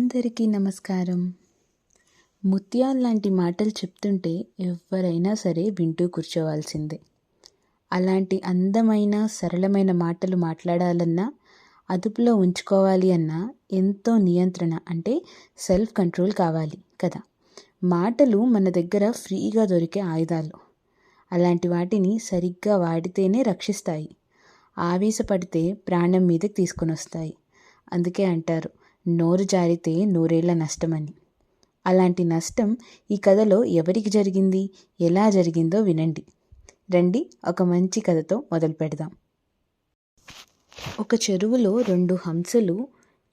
అందరికీ నమస్కారం. ముత్యాల్లాంటి మాటలు చెప్తుంటే ఎవరైనా సరే వింటూ కూర్చోవాల్సిందే. అలాంటి అందమైన సరళమైన మాటలు మాట్లాడాలన్నా, అదుపులో ఉంచుకోవాలి అన్నా ఎంతో నియంత్రణ అంటే సెల్ఫ్ కంట్రోల్ కావాలి కదా. మాటలు మన దగ్గర ఫ్రీగా దొరికే ఆయుధాలు. అలాంటి వాటిని సరిగ్గా వాడితేనే రక్షిస్తాయి. ఆవేశపడితే ప్రాణం మీదకి తీసుకొని వస్తాయి. అందుకే అంటారు, నోరు జారితే నూరేళ్ల నష్టమని. అలాంటి నష్టం ఈ కథలో ఎవరికి జరిగింది, ఎలా జరిగిందో వినండి. రండి, ఒక మంచి కథతో మొదలు పెడదాం. ఒక చెరువులో 2 హంసలు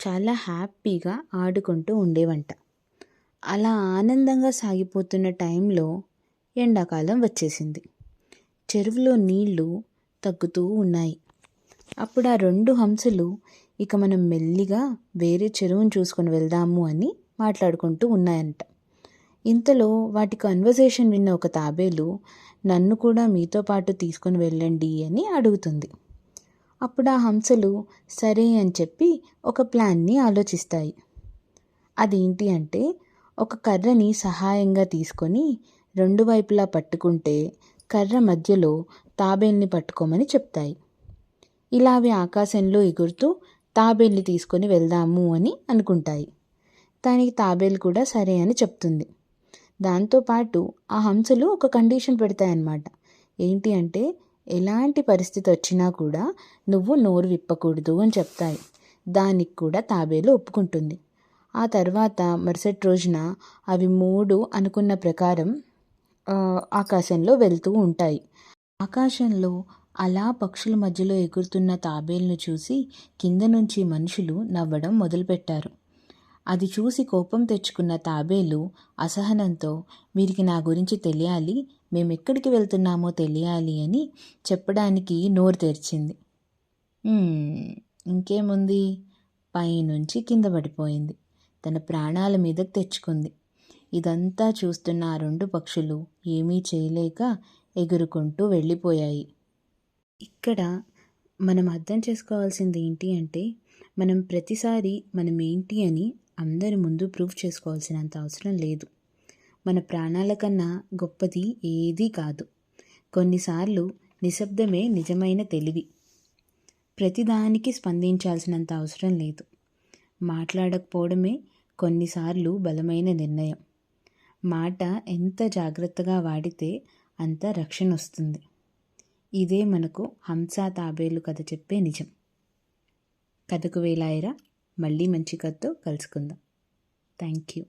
చాలా హ్యాపీగా ఆడుకుంటూ ఉండేవంట. అలా ఆనందంగా సాగిపోతున్న టైంలో ఎండాకాలం వచ్చేసింది. చెరువులో నీళ్లు తగ్గుతూ ఉన్నాయి. అప్పుడు ఆ 2 హంసలు ఇక మనం మెల్లిగా వేరే చెరువును చూసుకొని వెళ్దాము అని మాట్లాడుకుంటూ ఉన్నాయంట. ఇంతలో వాటి కన్వర్సేషన్ విన్న ఒక తాబేలు, నన్ను కూడా మీతో పాటు తీసుకొని వెళ్ళండి అని అడుగుతుంది. అప్పుడు ఆ హంసలు సరే అని చెప్పి ఒక ప్లాన్ని ఆలోచిస్తాయి. అదేంటి అంటే, ఒక కర్రని సహాయంగా తీసుకొని 2 వైపులా పట్టుకుంటే కర్ర మధ్యలో తాబేల్ని పట్టుకోమని చెప్తాయి. ఇలా అవి ఆకాశంలో ఎగురుతూ తాబేల్ని తీసుకొని వెళ్దాము అని అనుకుంటాయి. దానికి తాబేలు కూడా సరే అని చెప్తుంది. దాంతోపాటు ఆ హంసలు ఒక కండిషన్ పెడతాయన్నమాట. ఏంటి అంటే, ఎలాంటి పరిస్థితి వచ్చినా కూడా నువ్వు నోరు విప్పకూడదు అని చెప్తాయి. దానికి కూడా తాబేలు ఒప్పుకుంటుంది. ఆ తర్వాత మరుసటి రోజున అవి 3 అనుకున్న ప్రకారం ఆకాశంలో వెళ్తూ ఉంటాయి. ఆకాశంలో అలా పక్షుల మధ్యలో ఎగురుతున్న తాబేలును చూసి కింద నుంచి మనుషులు నవ్వడం మొదలుపెట్టారు. అది చూసి కోపం తెచ్చుకున్న తాబేలు అసహనంతో, వీరికి నా గురించి తెలియాలి, మేమెక్కడికి వెళ్తున్నామో తెలియాలి అని చెప్పడానికి నోరు తెరిచింది. ఇంకేముంది, పైనుంచి కింద పడిపోయింది. తన ప్రాణాల మీదకు తెచ్చుకుంది. ఇదంతా చూస్తున్న ఆ 2 పక్షులు ఏమీ చేయలేక ఎగురుకుంటూ వెళ్ళిపోయాయి. ఇక్కడ మనం అర్థం చేసుకోవాల్సింది ఏంటి అంటే, మనం ప్రతిసారి మనం ఏంటి అని అందరి ముందు ప్రూవ్ చేసుకోవాల్సినంత అవసరం లేదు. మన ప్రాణాల కన్నా గొప్పది ఏదీ కాదు. కొన్నిసార్లు నిశ్శబ్దమే నిజమైన తెలివి. ప్రతిదానికి స్పందించాల్సినంత అవసరం లేదు. మాట్లాడకపోవడమే కొన్నిసార్లు బలమైన నిర్ణయం. మాట ఎంత జాగ్రత్తగా వాడితే అంత రక్షణ వస్తుంది. ఇదే మనకు హంస తాబేలు కథ చెప్పే నిజం. కథకు వేలాయరా. మళ్ళీ మంచి కథతో కలుసుకుందాం. Thank you.